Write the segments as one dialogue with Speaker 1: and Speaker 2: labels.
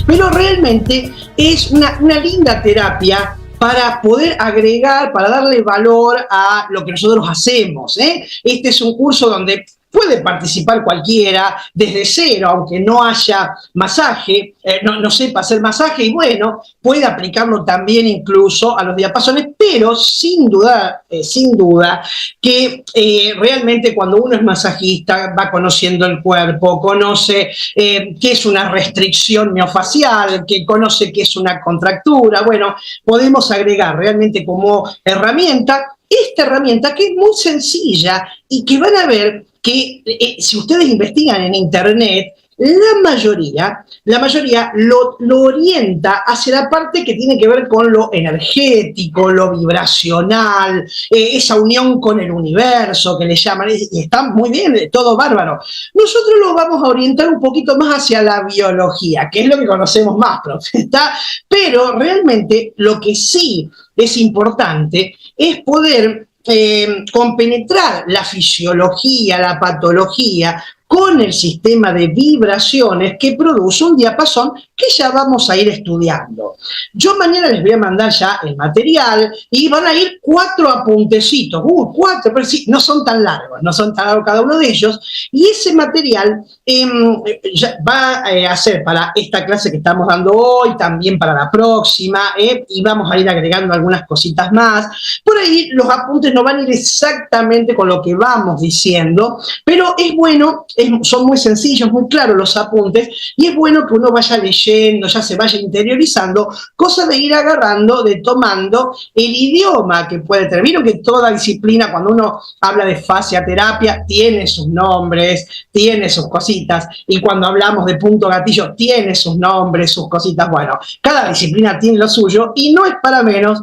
Speaker 1: pero realmente es una linda terapia para poder agregar, para darle valor a lo que nosotros hacemos. Este es un curso donde puede participar cualquiera desde cero, aunque no haya masaje, no sepa hacer masaje, y bueno, puede aplicarlo también incluso a los diapasones, pero sin duda que realmente cuando uno es masajista va conociendo el cuerpo, conoce qué es una restricción miofacial, que conoce qué es una contractura. Bueno, podemos agregar realmente como herramienta esta herramienta que es muy sencilla y que van a ver que si ustedes investigan en internet, la mayoría lo orienta hacia la parte que tiene que ver con lo energético, lo vibracional, esa unión con el universo que le llaman, y está muy bien, todo bárbaro. Nosotros lo vamos a orientar un poquito más hacia la biología, que es lo que conocemos más, profe, ¿está? Pero realmente lo que sí es importante es poder compenetrar la fisiología, la patología, con el sistema de vibraciones que produce un diapasón que ya vamos a ir estudiando. Yo mañana les voy a mandar ya el material y van a ir 4 apuntecitos, 4, pero sí, no son tan largos cada uno de ellos, y ese material va a ser para esta clase que estamos dando hoy, también para la próxima, y vamos a ir agregando algunas cositas más. Por ahí los apuntes no van a ir exactamente con lo que vamos diciendo, pero es bueno, son muy sencillos, muy claros los apuntes, y es bueno que uno vaya leyendo, ya se vaya interiorizando, cosa de ir agarrando, de tomando el idioma que puede tener. Vieron que toda disciplina, cuando uno habla de fasciaterapia, tiene sus nombres, tiene sus cositas, y cuando hablamos de punto gatillo, tiene sus nombres, sus cositas. Bueno, cada disciplina tiene lo suyo, y no es para menos,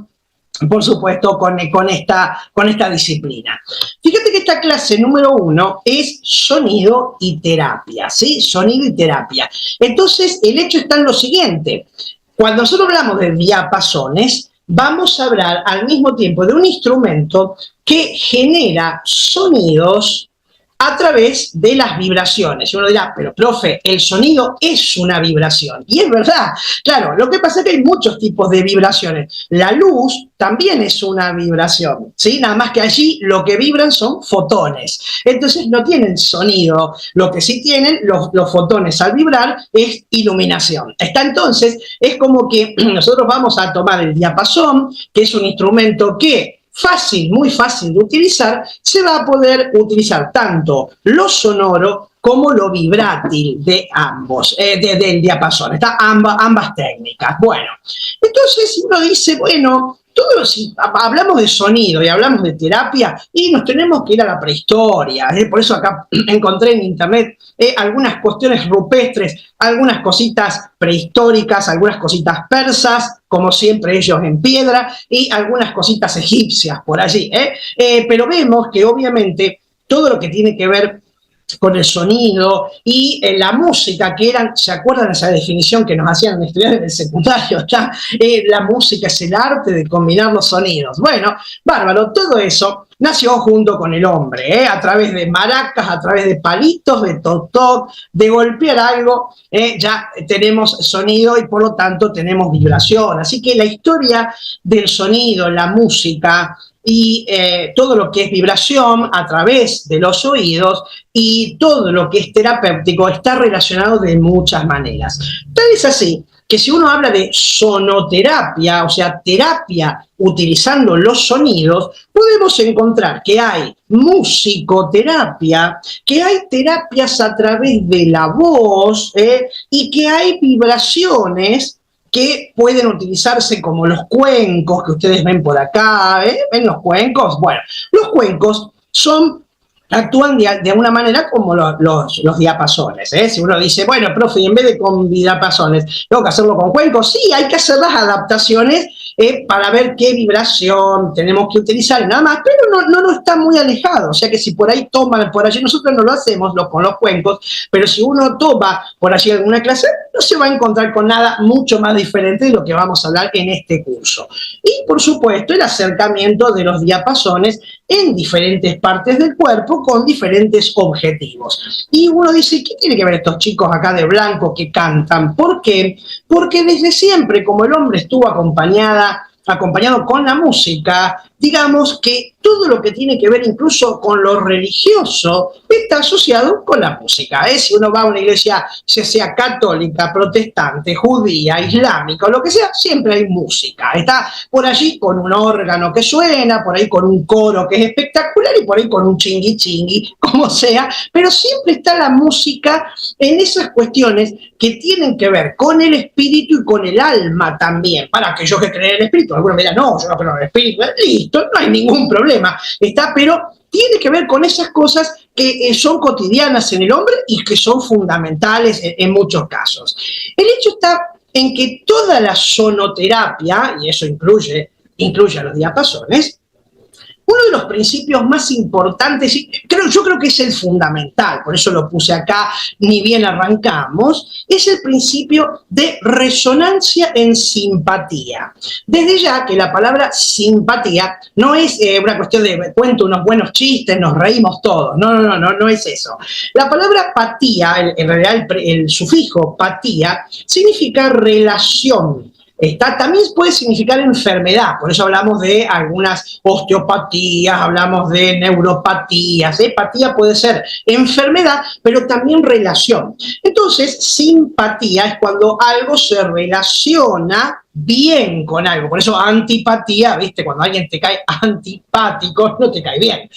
Speaker 1: por supuesto, con esta disciplina. Fíjate que esta clase número 1 es sonido y terapia, ¿sí? Sonido y terapia. Entonces, el hecho está en lo siguiente. Cuando nosotros hablamos de diapasones, vamos a hablar al mismo tiempo de un instrumento que genera sonidos a través de las vibraciones. Y uno dirá, pero profe, el sonido es una vibración. Y es verdad, claro, lo que pasa es que hay muchos tipos de vibraciones. La luz también es una vibración, ¿sí? Nada más que allí lo que vibran son fotones. Entonces no tienen sonido. Lo que sí tienen los fotones al vibrar es iluminación. Entonces es como que nosotros vamos a tomar el diapasón, que es un instrumento que muy fácil de utilizar, se va a poder utilizar tanto lo sonoro como lo vibrátil de ambos, del diapasón. Está ambas técnicas. Bueno, entonces uno dice, bueno, si hablamos de sonido y hablamos de terapia, y nos tenemos que ir a la prehistoria. Por eso acá encontré en internet algunas cuestiones rupestres, algunas cositas prehistóricas, algunas cositas persas, como siempre ellos en piedra, y algunas cositas egipcias por allí. Pero vemos que obviamente todo lo que tiene que ver con el sonido y la música, que eran, ¿se acuerdan esa definición que nos hacían estudiar en el secundario? La música es el arte de combinar los sonidos. Bueno, bárbaro, todo eso nació junto con el hombre, a través de maracas, a través de palitos, de toc-toc, de golpear algo, ya tenemos sonido y por lo tanto tenemos vibración. Así que la historia del sonido, la música y todo lo que es vibración a través de los oídos y todo lo que es terapéutico está relacionado de muchas maneras. Tal es así que si uno habla de sonoterapia, o sea, terapia utilizando los sonidos, podemos encontrar que hay musicoterapia, que hay terapias a través de la voz, y que hay vibraciones que pueden utilizarse como los cuencos que ustedes ven por acá. ¿Ven los cuencos? Bueno, los cuencos actúan de una manera como los diapasones. Si uno dice, bueno, profe, y en vez de con diapasones, ¿tengo que hacerlo con cuencos? Sí, hay que hacer las adaptaciones para ver qué vibración tenemos que utilizar y nada más, pero no está muy alejado. O sea que si por ahí toman, por allí, nosotros no lo hacemos con los cuencos, pero si uno toma por allí alguna clase, no se va a encontrar con nada mucho más diferente de lo que vamos a hablar en este curso. Y por supuesto el acercamiento de los diapasones en diferentes partes del cuerpo con diferentes objetivos. Y uno dice, ¿qué tiene que ver estos chicos acá de blanco que cantan? ¿Por qué? Porque desde siempre, como el hombre estuvo acompañado con la música, digamos que todo lo que tiene que ver incluso con lo religioso está asociado con la música. Si uno va a una iglesia, ya sea católica, protestante, judía, islámica o lo que sea, siempre hay música. Está por allí con un órgano que suena, por ahí con un coro que es espectacular y por ahí con un chingui chingui, como sea, pero siempre está la música en esas cuestiones que tienen que ver con el espíritu y con el alma también. Para aquellos que creen en el espíritu, algunos me dirán, no, yo no creo en el espíritu, listo, no hay ningún problema, pero tiene que ver con esas cosas que son cotidianas en el hombre y que son fundamentales en muchos casos. El hecho está en que toda la sonoterapia, y eso incluye a los diapasones, uno de los principios más importantes, yo creo que es el fundamental, por eso lo puse acá, ni bien arrancamos, es el principio de resonancia en simpatía. Desde ya que la palabra simpatía no es una cuestión de cuento unos buenos chistes, nos reímos todos, no es eso. La palabra patía, en realidad el sufijo patía, significa relación. También puede significar enfermedad, por eso hablamos de algunas osteopatías, hablamos de neuropatías. Patía puede ser enfermedad, pero también relación. Entonces, simpatía es cuando algo se relaciona bien con algo, por eso antipatía, ¿viste? Cuando alguien te cae antipático, no te cae bien.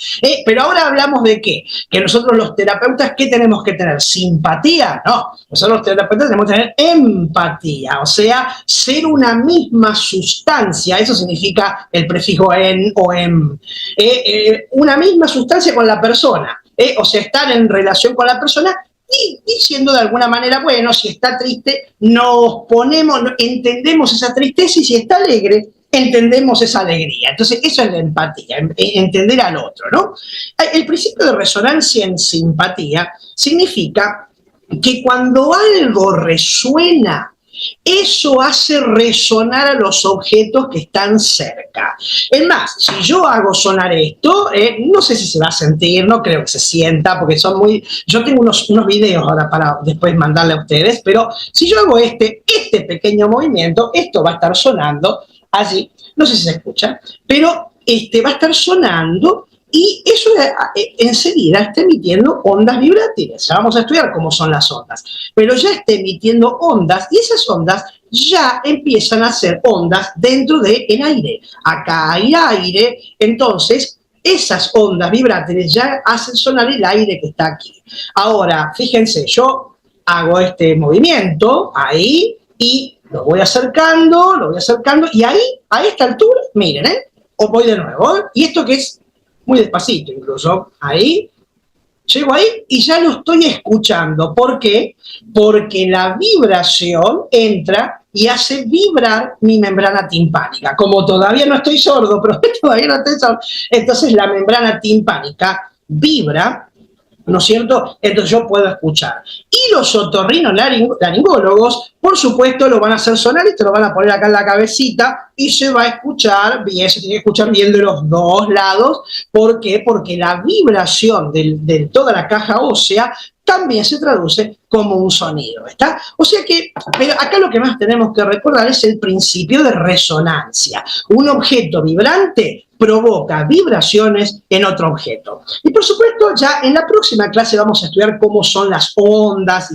Speaker 1: Pero ahora hablamos de qué, que nosotros los terapeutas, ¿qué tenemos que tener? ¿Simpatía? No, nosotros los terapeutas tenemos que tener empatía, o sea, ser una misma sustancia, eso significa el prefijo en o en, una misma sustancia con la persona, o sea, estar en relación con la persona y diciendo de alguna manera, bueno, si está triste, nos ponemos, entendemos esa tristeza y si está alegre, entendemos esa alegría. Entonces, eso es la empatía, entender al otro, ¿no? El principio de resonancia en simpatía significa que cuando algo resuena, eso hace resonar a los objetos que están cerca. Es más, si yo hago sonar esto, no sé si se va a sentir, no creo que se sienta, porque son muy... Yo tengo unos videos ahora para después mandarle a ustedes, pero si yo hago este pequeño movimiento, esto va a estar sonando allí, no sé si se escucha, pero va a estar sonando y eso enseguida está emitiendo ondas vibrátiles. Ya vamos a estudiar cómo son las ondas, pero ya está emitiendo ondas y esas ondas ya empiezan a ser ondas dentro del aire. Acá hay aire, entonces esas ondas vibrátiles ya hacen sonar el aire que está aquí. Ahora, fíjense, yo hago este movimiento ahí y lo voy acercando y ahí, a esta altura, miren, os voy de nuevo, y esto que es muy despacito incluso, ahí, llego ahí y ya lo estoy escuchando. ¿Por qué? Porque la vibración entra y hace vibrar mi membrana timpánica. Como todavía no estoy sordo, pero todavía no estoy sordo, entonces la membrana timpánica vibra, ¿no es cierto? Entonces yo puedo escuchar. Y los otorrinolaringólogos, por supuesto, lo van a hacer sonar y te lo van a poner acá en la cabecita y se va a escuchar bien, se tiene que escuchar bien de los dos lados. ¿Por qué? Porque la vibración de toda la caja ósea también se traduce como un sonido, ¿está? O sea que, pero acá lo que más tenemos que recordar es el principio de resonancia. Un objeto vibrante provoca vibraciones en otro objeto. Y por supuesto, ya en la próxima clase vamos a estudiar cómo son las ondas,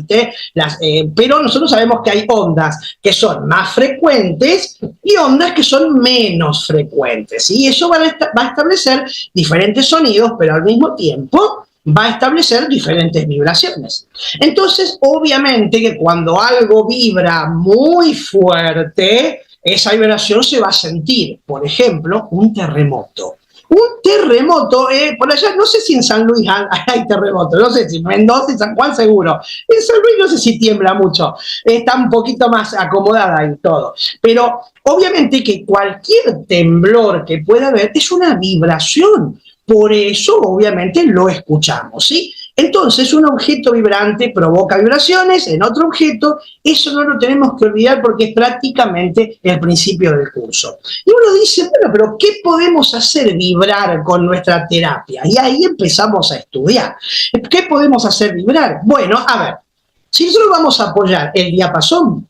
Speaker 1: pero nosotros sabemos que hay ondas que son más frecuentes y ondas que son menos frecuentes. Y eso va a establecer diferentes sonidos, pero al mismo tiempo va a establecer diferentes vibraciones. Entonces, obviamente que cuando algo vibra muy fuerte, esa vibración se va a sentir. Por ejemplo, un terremoto. Un terremoto, por allá, no sé si en San Luis hay terremoto, no sé si en Mendoza y San Juan seguro. En San Luis no sé si tiembla mucho, está un poquito más acomodada y todo. Pero obviamente que cualquier temblor que pueda haber es una vibración. Por eso, obviamente, lo escuchamos, ¿sí? Entonces, un objeto vibrante provoca vibraciones en otro objeto, eso no lo tenemos que olvidar porque es prácticamente el principio del curso. Y uno dice, bueno, pero ¿qué podemos hacer vibrar con nuestra terapia? Y ahí empezamos a estudiar. ¿Qué podemos hacer vibrar? Bueno, a ver, si nosotros vamos a apoyar el diapasón,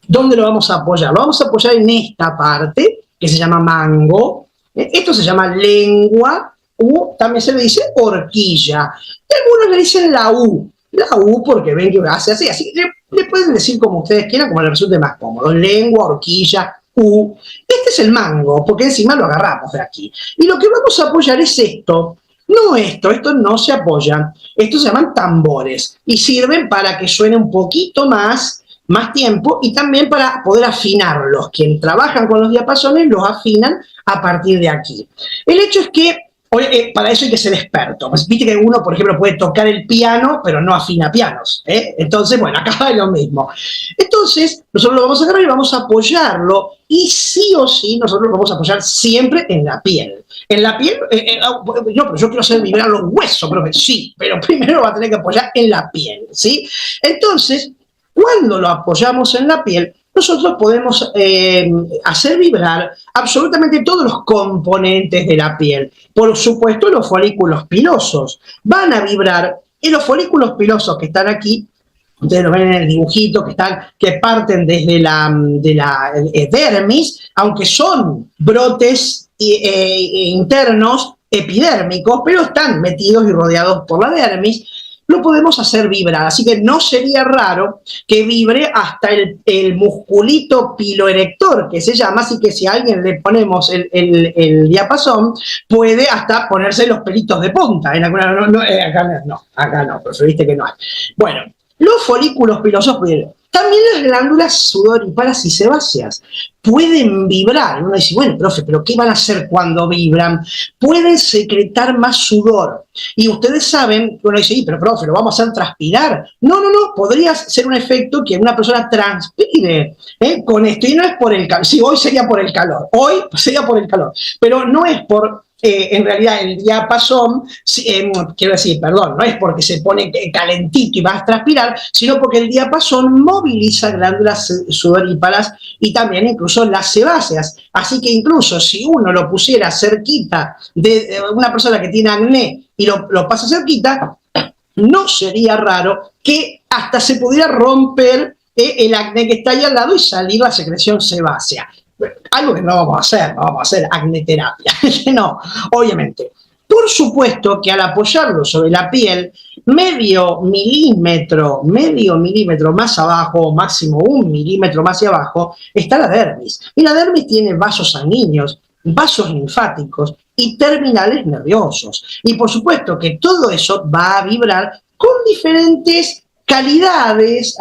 Speaker 1: ¿dónde lo vamos a apoyar? Lo vamos a apoyar en esta parte, que se llama mango. Esto se llama lengua, o también se le dice horquilla. Y algunos le dicen la U porque ven que hace así. Le pueden decir como ustedes quieran, como les resulte más cómodo. Lengua, horquilla, U. Este es el mango, porque encima lo agarramos de aquí. Y lo que vamos a apoyar es esto. No estos no se apoyan. Estos se llaman tambores y sirven para que suene un poquito más tiempo y también para poder afinarlos. Quienes trabajan con los diapasones los afinan a partir de aquí. El hecho es que para eso hay que ser experto. Pues, viste que uno, por ejemplo, puede tocar el piano, pero no afina pianos. Entonces, bueno, acá es lo mismo. Entonces, nosotros lo vamos a agarrar y vamos a apoyarlo. Y sí o sí, nosotros lo vamos a apoyar siempre en la piel. En la piel, pero yo quiero hacer vibrar los huesos, profe. Sí, pero primero va a tener que apoyar en la piel, ¿sí? Entonces, cuando lo apoyamos en la piel, nosotros podemos hacer vibrar absolutamente todos los componentes de la piel. Por supuesto, los folículos pilosos van a vibrar, y los folículos pilosos que están aquí, ustedes lo ven en el dibujito, que parten desde la dermis, aunque son brotes internos epidérmicos, pero están metidos y rodeados por la dermis, lo podemos hacer vibrar. Así que no sería raro que vibre hasta el musculito piloerector, que se llama, así que si a alguien le ponemos el diapasón, puede hasta ponerse los pelitos de punta. En alguna, acá no, pero viste que no hay. Bueno, los folículos pilosos también las glándulas sudoríparas y sebáceas pueden vibrar. Y uno dice, bueno, profe, ¿pero qué van a hacer cuando vibran? Pueden secretar más sudor. Y ustedes saben, uno dice, pero profe, ¿lo vamos a hacer transpirar? No, podría ser un efecto que una persona transpire con esto. Y no es por el calor. Sí, hoy sería por el calor. Pero no es por... en realidad el diapasón, quiero decir, perdón, no es porque se pone calentito y va a transpirar, sino porque el diapasón moviliza glándulas sudoríparas y también incluso las sebáceas. Así que incluso si uno lo pusiera cerquita de una persona que tiene acné y lo pasa cerquita, no sería raro que hasta se pudiera romper el acné que está ahí al lado y salir la secreción sebácea. Algo que no vamos a hacer acneterapia, no, obviamente. Por supuesto que al apoyarlo sobre la piel, medio milímetro más abajo, máximo 1 milímetro más hacia abajo, está la dermis. Y la dermis tiene vasos sanguíneos, vasos linfáticos y terminales nerviosos. Y por supuesto que todo eso va a vibrar con diferentes calidades.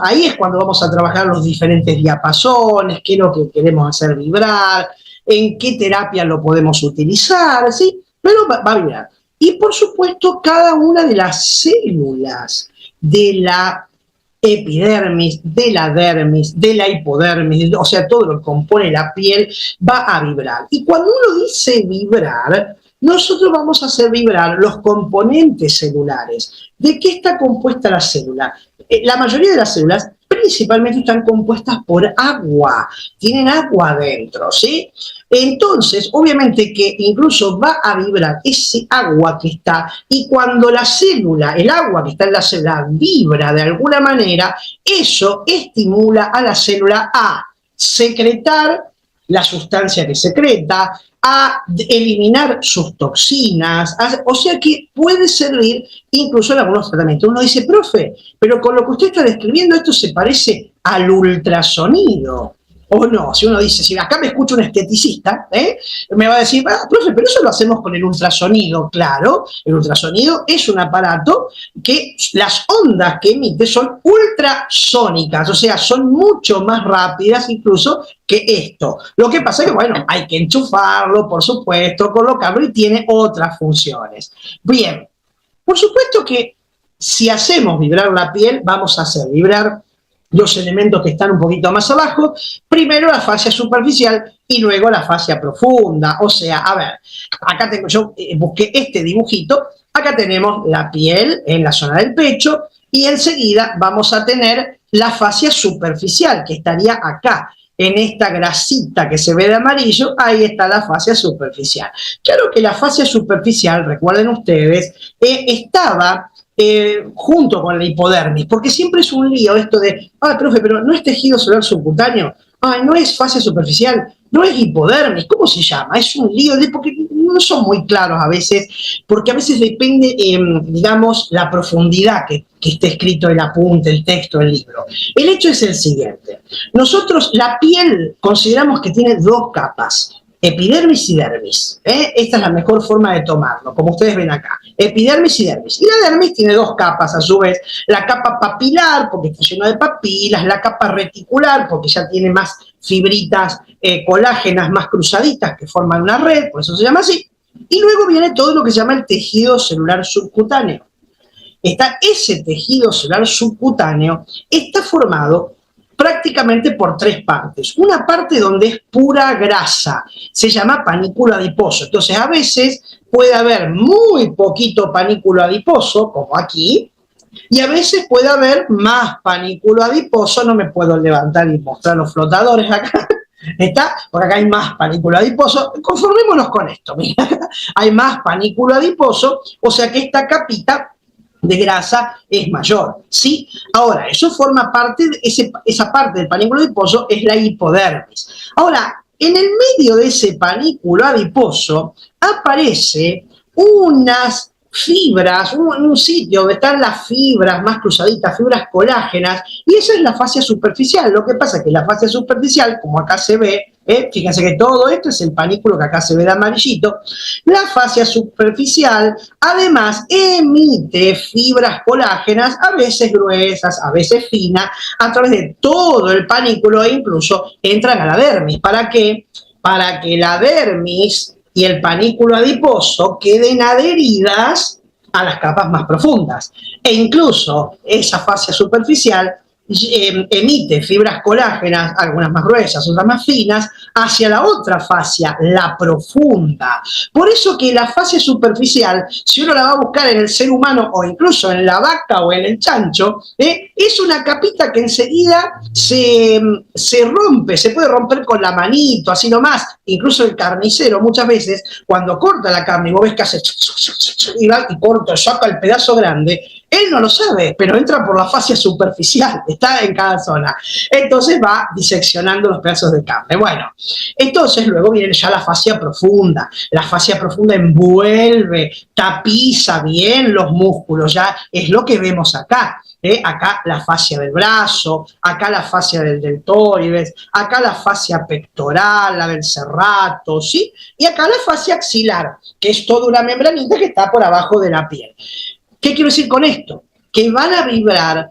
Speaker 1: Ahí es cuando vamos a trabajar los diferentes diapasones, qué es lo que queremos hacer vibrar, en qué terapia lo podemos utilizar, ¿sí? Pero va a vibrar. Y por supuesto, cada una de las células de la epidermis, de la dermis, de la hipodermis, o sea, todo lo que compone la piel va a vibrar. Y cuando uno dice vibrar, nosotros vamos a hacer vibrar los componentes celulares. ¿De qué está compuesta la célula? La mayoría de las células principalmente están compuestas por agua, tienen agua adentro, ¿sí? Entonces, obviamente que incluso va a vibrar ese agua que está, y cuando la célula, el agua que está en la célula vibra de alguna manera, eso estimula a la célula a secretar la sustancia que secreta, a eliminar sus toxinas, o sea que puede servir incluso en algunos tratamientos. Uno dice, profe, pero con lo que usted está describiendo esto se parece al ultrasonido. O no, si uno dice, si acá me escucha un esteticista, me va a decir, profe, pero eso lo hacemos con el ultrasonido. Claro, el ultrasonido es un aparato que las ondas que emite son ultrasónicas, o sea, son mucho más rápidas incluso que esto. Lo que pasa es que, bueno, hay que enchufarlo, por supuesto, colocarlo y tiene otras funciones. Bien, por supuesto que si hacemos vibrar la piel, vamos a hacer vibrar los elementos que están un poquito más abajo, primero la fascia superficial y luego la fascia profunda. O sea, a ver, acá tengo, yo busqué este dibujito, acá tenemos la piel en la zona del pecho y enseguida vamos a tener la fascia superficial, que estaría acá, en esta grasita que se ve de amarillo, ahí está la fascia superficial. Claro que la fascia superficial, recuerden ustedes, estaba junto con la hipodermis, porque siempre es un lío esto de, profe, pero no es tejido celular subcutáneo, no es fascia superficial, no es hipodermis, ¿cómo se llama? Es un lío, porque no son muy claros a veces, porque a veces depende, digamos, la profundidad que esté escrito el apunte, el texto, el libro. El hecho es el siguiente, nosotros la piel consideramos que tiene dos capas, epidermis y dermis. Esta es la mejor forma de tomarlo, como ustedes ven acá. Epidermis y dermis. Y la dermis tiene dos capas, a su vez. La capa papilar, porque está lleno de papilas. La capa reticular, porque ya tiene más fibritas colágenas más cruzaditas que forman una red, por eso se llama así. Y luego viene todo lo que se llama el tejido celular subcutáneo. Ese tejido celular subcutáneo está formado prácticamente por tres partes. Una parte donde es pura grasa, se llama panículo adiposo. Entonces, a veces puede haber muy poquito panículo adiposo, como aquí, y a veces puede haber más panículo adiposo. No me puedo levantar y mostrar los flotadores acá. ¿Está? Porque acá hay más panículo adiposo. Conformémonos con esto. Mira, hay más panículo adiposo, o sea que esta capita de grasa es mayor, ¿sí? Ahora, eso forma parte, esa parte del panículo adiposo es la hipodermis. Ahora, en el medio de ese panículo adiposo aparece unas fibras, un sitio donde están las fibras más cruzaditas, fibras colágenas, y esa es la fascia superficial. Lo que pasa es que la fascia superficial, como acá se ve, fíjense que todo esto es el panículo que acá se ve de amarillito, la fascia superficial además emite fibras colágenas, a veces gruesas, a veces finas, a través de todo el panículo e incluso entran a la dermis. ¿Para qué? Para que la dermis y el panículo adiposo queden adheridas a las capas más profundas. E incluso esa fascia superficial emite fibras colágenas, algunas más gruesas, otras más finas, hacia la otra fascia, la profunda. Por eso que la fascia superficial, si uno la va a buscar en el ser humano o incluso en la vaca o en el chancho, es una capita que enseguida se rompe, se puede romper con la manito, así nomás. Incluso el carnicero muchas veces, cuando corta la carne y vos ves que hace y va y corta, saca el pedazo grande, él no lo sabe, pero entra por la fascia superficial, está en cada zona. Entonces va diseccionando los pedazos de carne. Bueno, entonces luego viene ya la fascia profunda. La fascia profunda envuelve, tapiza bien los músculos, ya es lo que vemos acá. Acá la fascia del brazo, acá la fascia del deltoides, acá la fascia pectoral, la del serrato, ¿sí? Y acá la fascia axilar, que es toda una membranita que está por abajo de la piel. ¿Qué quiero decir con esto? Que va a vibrar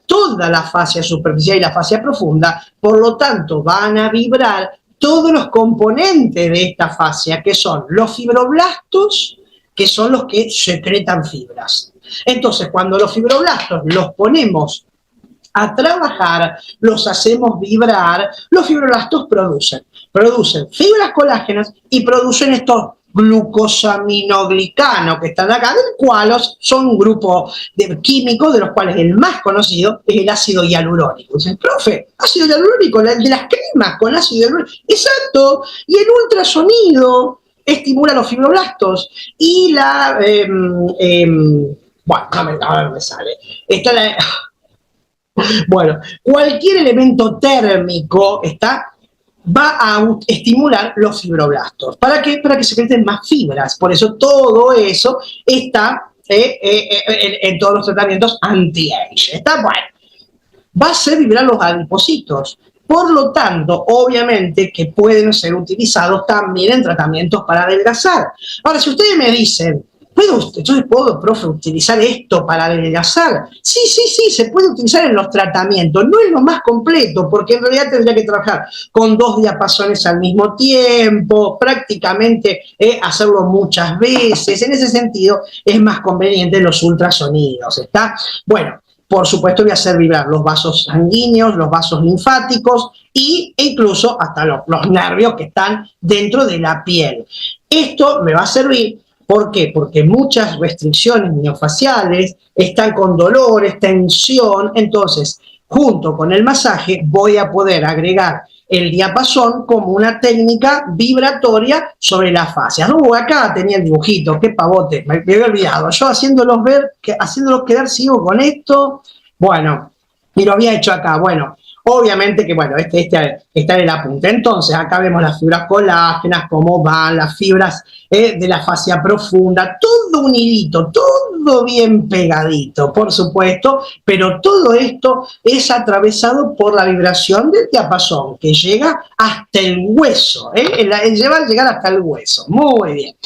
Speaker 1: toda la fascia superficial y la fascia profunda, por lo tanto van a vibrar todos los componentes de esta fascia, que son los fibroblastos, que son los que secretan fibras. Entonces, cuando los fibroblastos los ponemos a trabajar, los hacemos vibrar, los fibroblastos producen fibras colágenas y producen estos glucosaminoglicano que están acá, del cual son un grupo de químicos, de los cuales el más conocido es el ácido hialurónico. Dicen, profe, ácido hialurónico, de las cremas con ácido hialurónico. Exacto, y el ultrasonido estimula los fibroblastos y la... bueno, ahora no me sale. Bueno, cualquier elemento térmico va a estimular los fibroblastos. ¿Para qué? Para que se creen más fibras. Por eso todo eso está en todos los tratamientos anti-age. ¿Está? Bueno, va a hacer vibrar los adipocitos. Por lo tanto, obviamente que pueden ser utilizados también en tratamientos para adelgazar. Ahora, si ustedes me dicen, ¿puedo, profe, utilizar esto para adelgazar? Sí, se puede utilizar en los tratamientos. No es lo más completo, porque en realidad tendría que trabajar con 2 diapasones al mismo tiempo, prácticamente hacerlo muchas veces. En ese sentido, es más conveniente los ultrasonidos, ¿está? Bueno, por supuesto voy a hacer vibrar los vasos sanguíneos, los vasos linfáticos e incluso hasta los nervios que están dentro de la piel. Esto me va a servir, ¿por qué? Porque muchas restricciones miofaciales están con dolores, tensión, entonces junto con el masaje voy a poder agregar el diapasón como una técnica vibratoria sobre las fascias. Acá tenía el dibujito, qué pavote, me había olvidado. Yo haciéndolos quedar ciego con esto, bueno, y lo había hecho acá, bueno. Obviamente que, bueno, este está en el apunte. Entonces, acá vemos las fibras colágenas, cómo van, las fibras de la fascia profunda, todo unidito, todo bien pegadito, por supuesto, pero todo esto es atravesado por la vibración del diapasón, que llega hasta el hueso, llegar hasta el hueso. Muy bien.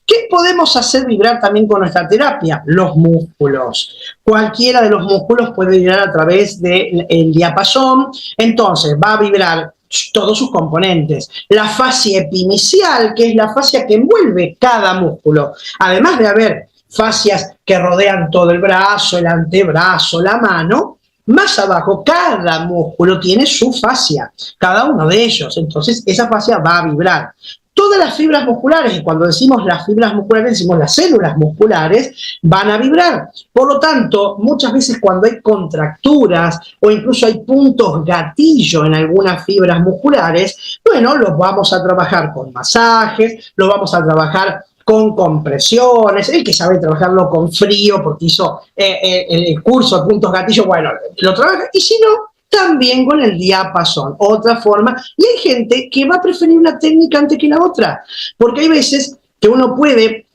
Speaker 1: ¿Qué podemos hacer vibrar también con nuestra terapia? Los músculos. Cualquiera de los músculos puede vibrar a través del diapasón, entonces va a vibrar todos sus componentes. La fascia epimicial, que es la fascia que envuelve cada músculo. Además de haber fascias que rodean todo el brazo, el antebrazo, la mano, más abajo cada músculo tiene su fascia, cada uno de ellos. Entonces esa fascia va a vibrar. Todas las fibras musculares, y cuando decimos las fibras musculares, decimos las células musculares, van a vibrar. Por lo tanto, muchas veces cuando hay contracturas o incluso hay puntos gatillo en algunas fibras musculares, bueno, los vamos a trabajar con masajes, los vamos a trabajar con compresiones, el que sabe trabajarlo con frío porque hizo el curso de puntos gatillo, bueno, lo trabaja, y si no, también con el diapasón, otra forma, y hay gente que va a preferir una técnica antes que la otra, porque hay veces que uno puede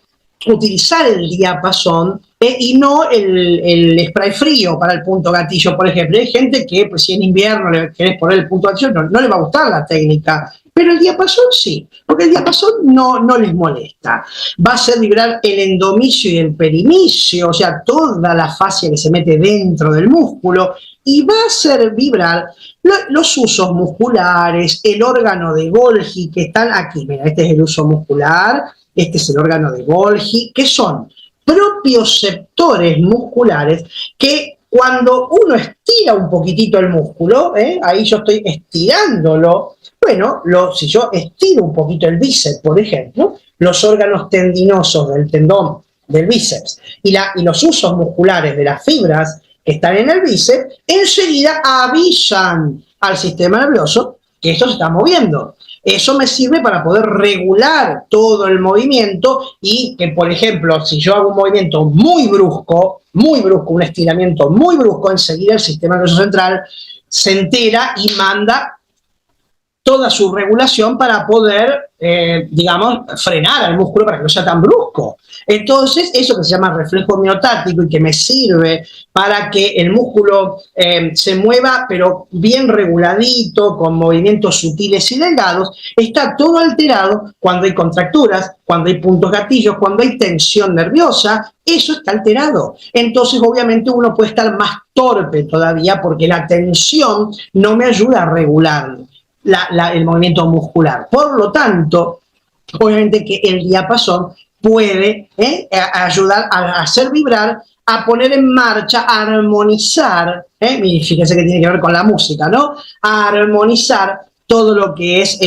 Speaker 1: utilizar el diapasón y no el spray frío para el punto gatillo, por ejemplo. Hay gente que, pues, si en invierno le querés poner el punto gatillo, no le va a gustar la técnica, pero el diapasón sí, porque el diapasón no les molesta. Va a hacer vibrar el endomicio y el perimicio, o sea, toda la fascia que se mete dentro del músculo, y va a hacer vibrar los usos musculares, el órgano de Golgi que están aquí. Mira, este es el uso muscular, este es el órgano de Golgi, que son propioceptores musculares que cuando uno estira un poquitito el músculo, ahí yo estoy estirándolo, bueno, si yo estiro un poquito el bíceps, por ejemplo, los órganos tendinosos del tendón del bíceps y los usos musculares de las fibras que están en el bíceps, enseguida avisan al sistema nervioso que esto se está moviendo. Eso me sirve para poder regular todo el movimiento y que, por ejemplo, si yo hago un movimiento muy brusco, un estiramiento muy brusco, enseguida el sistema nervioso central se entera y manda toda su regulación para poder, digamos, frenar al músculo para que no sea tan brusco. Entonces, eso que se llama reflejo miotático y que me sirve para que el músculo se mueva, pero bien reguladito, con movimientos sutiles y delgados, está todo alterado cuando hay contracturas, cuando hay puntos gatillos, cuando hay tensión nerviosa, eso está alterado. Entonces, obviamente, uno puede estar más torpe todavía porque la tensión no me ayuda a regularlo. El movimiento muscular. Por lo tanto, obviamente que el diapasón puede ayudar a hacer vibrar, a poner en marcha, a armonizar, fíjense que tiene que ver con la música, ¿no? A armonizar todo lo que es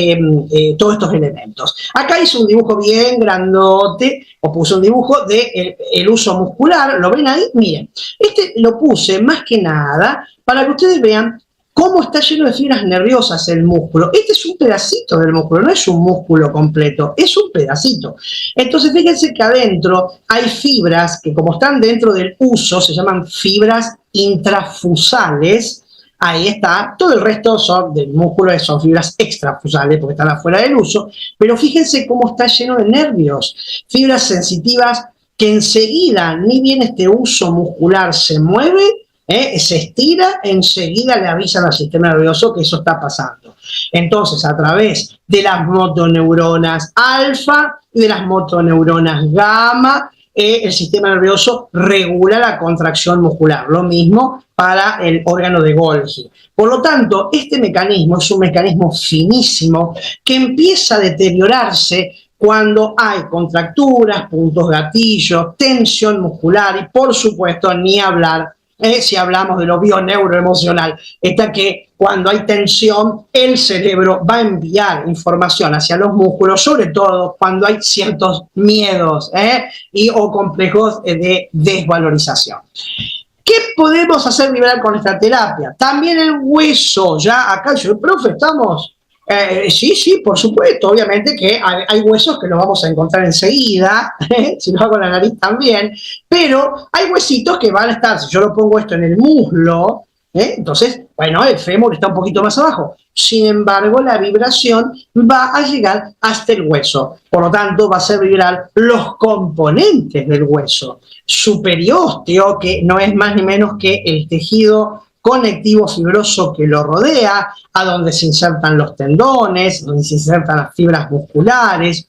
Speaker 1: todos estos elementos. Acá hice un dibujo bien grandote, o puse un dibujo de el uso muscular, ¿lo ven ahí? Miren, este lo puse más que nada para que ustedes vean cómo está lleno de fibras nerviosas el músculo. Este es un pedacito del músculo, no es un músculo completo, es un pedacito. Entonces, fíjense que adentro hay fibras que, como están dentro del uso, se llaman fibras intrafusales. Ahí está, todo el resto del músculo son fibras extrafusales porque están afuera del uso, pero fíjense cómo está lleno de nervios, fibras sensitivas que enseguida, ni bien este uso muscular se mueve, se estira, enseguida le avisan al sistema nervioso que eso está pasando. Entonces, a través de las motoneuronas alfa y de las motoneuronas gamma, el sistema nervioso regula la contracción muscular. Lo mismo para el órgano de Golgi. Por lo tanto, este mecanismo es un mecanismo finísimo que empieza a deteriorarse cuando hay contracturas, puntos gatillos, tensión muscular y, por supuesto, ni hablar si hablamos de lo bioneuroemocional, está que cuando hay tensión, el cerebro va a enviar información hacia los músculos, sobre todo cuando hay ciertos miedos o complejos de desvalorización. ¿Qué podemos hacer vibrar con esta terapia? También el hueso, ya acá yo, profe, estamos... sí, por supuesto, obviamente que hay huesos que los vamos a encontrar enseguida, si lo hago la nariz también, pero hay huesitos que van a estar, si yo lo pongo esto en el muslo, entonces, bueno, el fémur está un poquito más abajo, sin embargo, la vibración va a llegar hasta el hueso, por lo tanto, va a hacer vibrar los componentes del hueso, superiósteo, que no es más ni menos que el tejido conectivo fibroso que lo rodea, a donde se insertan los tendones, donde se insertan las fibras musculares,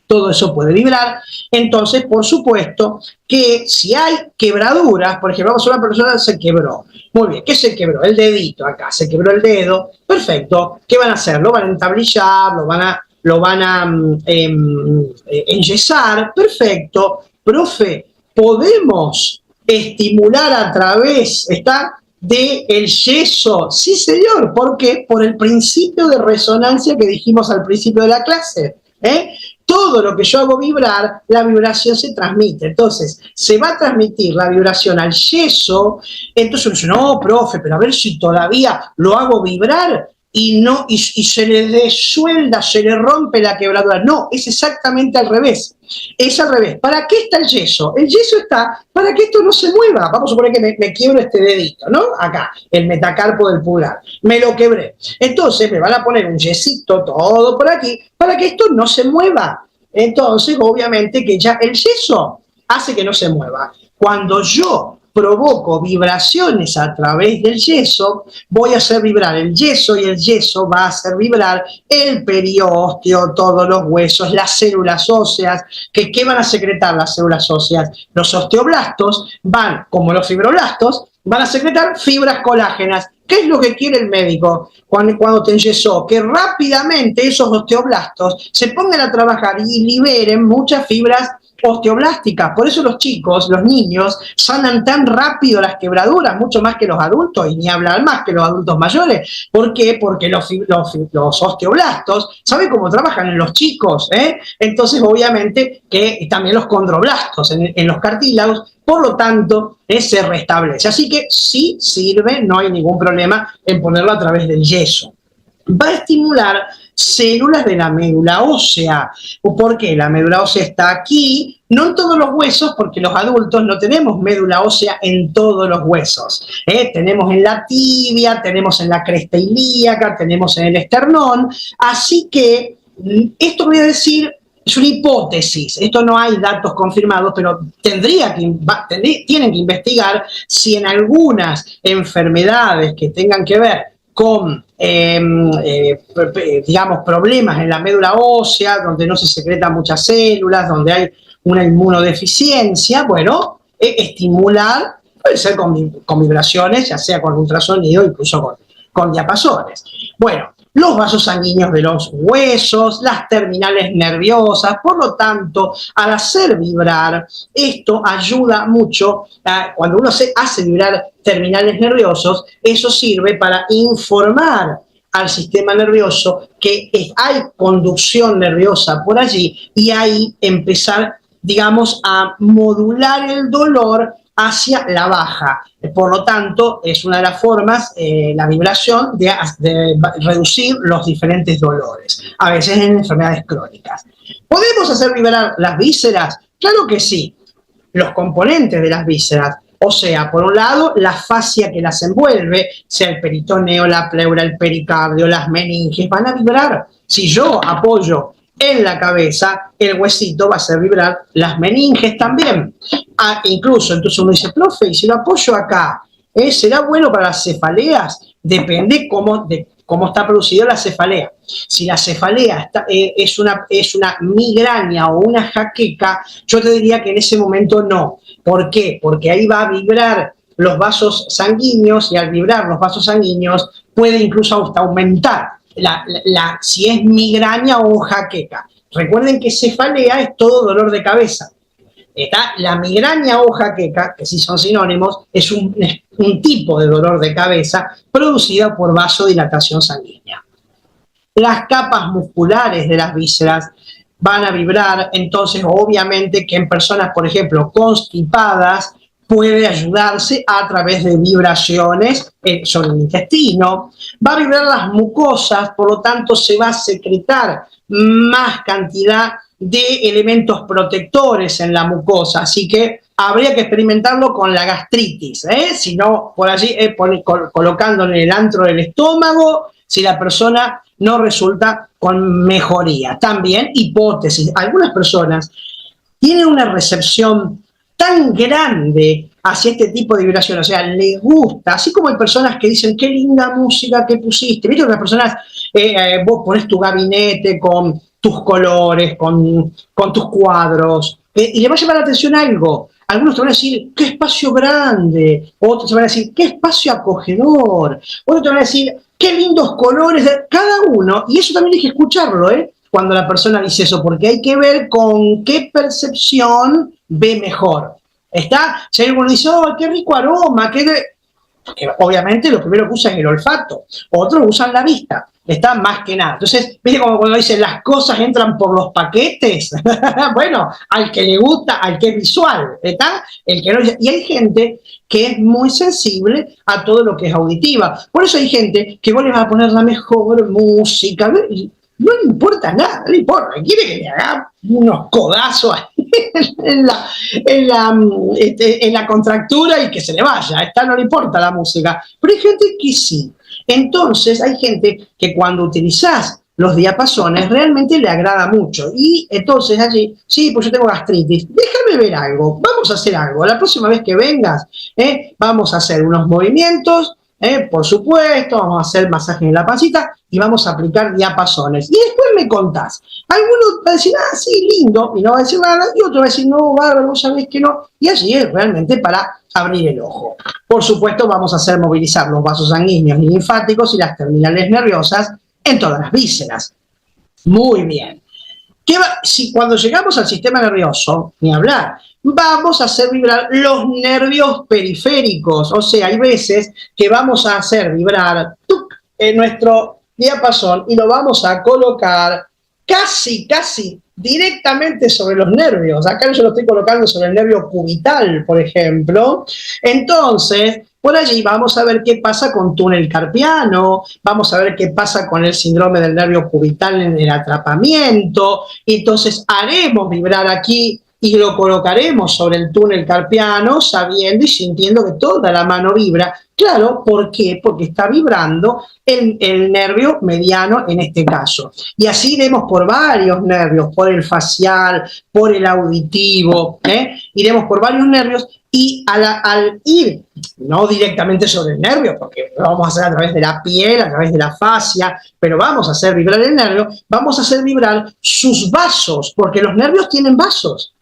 Speaker 1: todo eso puede vibrar. Entonces, por supuesto, que si hay quebraduras, por ejemplo, vamos a una persona que se quebró. Muy bien, ¿qué se quebró? El dedito acá, se quebró el dedo. Perfecto. ¿Qué van a hacer? Lo van a entablillar, lo van a enyesar. Perfecto. Profe, ¿podemos estimular a través, del yeso? Sí, señor. ¿Por qué? Por el principio de resonancia que dijimos al principio de la clase. Todo lo que yo hago vibrar, la vibración se transmite. Entonces, se va a transmitir la vibración al yeso. Entonces uno dice, no, profe, pero a ver si todavía lo hago vibrar y se le desuelda, se le rompe la quebradura. No, es exactamente al revés. Es al revés. ¿Para qué está el yeso? El yeso está para que esto no se mueva. Vamos a suponer que me quiebro este dedito, ¿no? Acá, el metacarpo del pulgar. Me lo quebré. Entonces me van a poner un yesito todo por aquí para que esto no se mueva. Entonces, obviamente que ya el yeso hace que no se mueva. Cuando yo provoco vibraciones a través del yeso, voy a hacer vibrar el yeso y el yeso va a hacer vibrar el periósteo, todos los huesos, las células óseas. ¿Qué van a secretar las células óseas? Los osteoblastos van, como los fibroblastos, van a secretar fibras colágenas. ¿Qué es lo que quiere el médico cuando te enyesó? Que rápidamente esos osteoblastos se pongan a trabajar y liberen muchas fibras osteoblásticas. Por eso los chicos, los niños, sanan tan rápido las quebraduras, mucho más que los adultos, y ni hablar más que los adultos mayores. ¿Por qué? Porque los osteoblastos, ¿saben cómo trabajan en los chicos? Entonces, obviamente, que también los condroblastos en los cartílagos, por lo tanto, se restablece. Así que sí sirve, no hay ningún problema en ponerlo a través del yeso. Va a estimular células de la médula ósea. ¿Por qué? La médula ósea está aquí, no en todos los huesos, porque los adultos no tenemos médula ósea en todos los huesos. Tenemos en la tibia, tenemos en la cresta ilíaca, tenemos en el esternón. Así que esto voy a decir, es una hipótesis, esto no hay datos confirmados, pero tienen que investigar si en algunas enfermedades que tengan que ver con, digamos, problemas en la médula ósea, donde no se secretan muchas células, donde hay una inmunodeficiencia, bueno, estimular, puede ser con vibraciones, ya sea con ultrasonido, incluso con diapasones. Bueno, los vasos sanguíneos de los huesos, las terminales nerviosas. Por lo tanto, al hacer vibrar, esto ayuda mucho. Cuando uno hace vibrar terminales nerviosos, eso sirve para informar al sistema nervioso que hay conducción nerviosa por allí, y ahí empezar, digamos, a modular el dolor hacia la baja. Por lo tanto, es una de las formas, la vibración, de reducir los diferentes dolores, a veces en enfermedades crónicas. ¿Podemos hacer vibrar las vísceras? Claro que sí. Los componentes de las vísceras, o sea, por un lado, la fascia que las envuelve, sea el peritoneo, la pleura, el pericardio, las meninges, van a vibrar. Si yo apoyo en la cabeza, el huesito va a hacer vibrar las meninges también. Incluso, entonces uno dice, profe, y si lo apoyo acá, ¿será bueno para las cefaleas? Depende de cómo está producida la cefalea. Si la cefalea es una migraña o una jaqueca, yo te diría que en ese momento no. ¿Por qué? Porque ahí va a vibrar los vasos sanguíneos, y al vibrar los vasos sanguíneos puede incluso hasta aumentar si es migraña o jaqueca. Recuerden que cefalea es todo dolor de cabeza. La migraña o jaqueca, que sí son sinónimos, es un tipo de dolor de cabeza producido por vasodilatación sanguínea. Las capas musculares de las vísceras van a vibrar, entonces obviamente que en personas, por ejemplo, constipadas, puede ayudarse a través de vibraciones sobre el intestino. Va a vibrar las mucosas, por lo tanto se va a secretar más cantidad de elementos protectores en la mucosa, así que habría que experimentarlo con la gastritis, si no, por allí colocándolo en el antro del estómago, si la persona no resulta con mejoría. También, hipótesis, algunas personas tienen una recepción tan grande hacia este tipo de vibración, o sea, les gusta, así como hay personas que dicen, qué linda música que pusiste, viste que las personas, vos pones tu gabinete con tus colores, con tus cuadros, y le va a llamar la atención algo. Algunos te van a decir, qué espacio grande, otros te van a decir, qué espacio acogedor, otros te van a decir, qué lindos colores, cada uno, y eso también hay que escucharlo, cuando la persona dice eso, porque hay que ver con qué percepción ve mejor. ¿Está? Si alguno dice, oh, qué rico aroma, obviamente lo primero que usan es el olfato, otros usan la vista, está más que nada. Entonces, ¿viste como cuando dicen las cosas entran por los paquetes? Bueno, al que le gusta, al que es visual, ¿está? El que no, y hay gente que es muy sensible a todo lo que es auditiva. Por eso hay gente que vos le vas a poner la mejor música, no le importa nada, no le importa, quiere que le haga unos codazos en la contractura y que se le vaya, no le importa la música, pero hay gente que sí. Entonces hay gente que cuando utilizás los diapasones realmente le agrada mucho y entonces allí, sí, pues yo tengo gastritis, déjame ver algo, vamos a hacer algo, la próxima vez que vengas, vamos a hacer unos movimientos, por supuesto, vamos a hacer masajes en la pancita y vamos a aplicar diapasones. Y después me contás. Alguno va a decir, ah, sí, lindo, y no va a decir nada, y otro va a decir, no, bárbaro, vos sabés que no. Y allí es realmente para abrir el ojo. Por supuesto, vamos a hacer movilizar los vasos sanguíneos y linfáticos y las terminales nerviosas en todas las vísceras. Muy bien. Si cuando llegamos al sistema nervioso, ni hablar, vamos a hacer vibrar los nervios periféricos, o sea, hay veces que vamos a hacer vibrar en nuestro diapasón y lo vamos a colocar casi directamente sobre los nervios. Acá yo lo estoy colocando sobre el nervio cubital, por ejemplo. Entonces, por allí vamos a ver qué pasa con túnel carpiano, vamos a ver qué pasa con el síndrome del nervio cubital en el atrapamiento. Entonces haremos vibrar aquí y lo colocaremos sobre el túnel carpiano sabiendo y sintiendo que toda la mano vibra. Claro, ¿por qué? Porque está vibrando el nervio mediano en este caso. Y así iremos por varios nervios, por el facial, por el auditivo, iremos por varios nervios y al ir, no directamente sobre el nervio, porque lo vamos a hacer a través de la piel, a través de la fascia, pero vamos a hacer vibrar el nervio, vamos a hacer vibrar sus vasos, porque los nervios tienen vasos.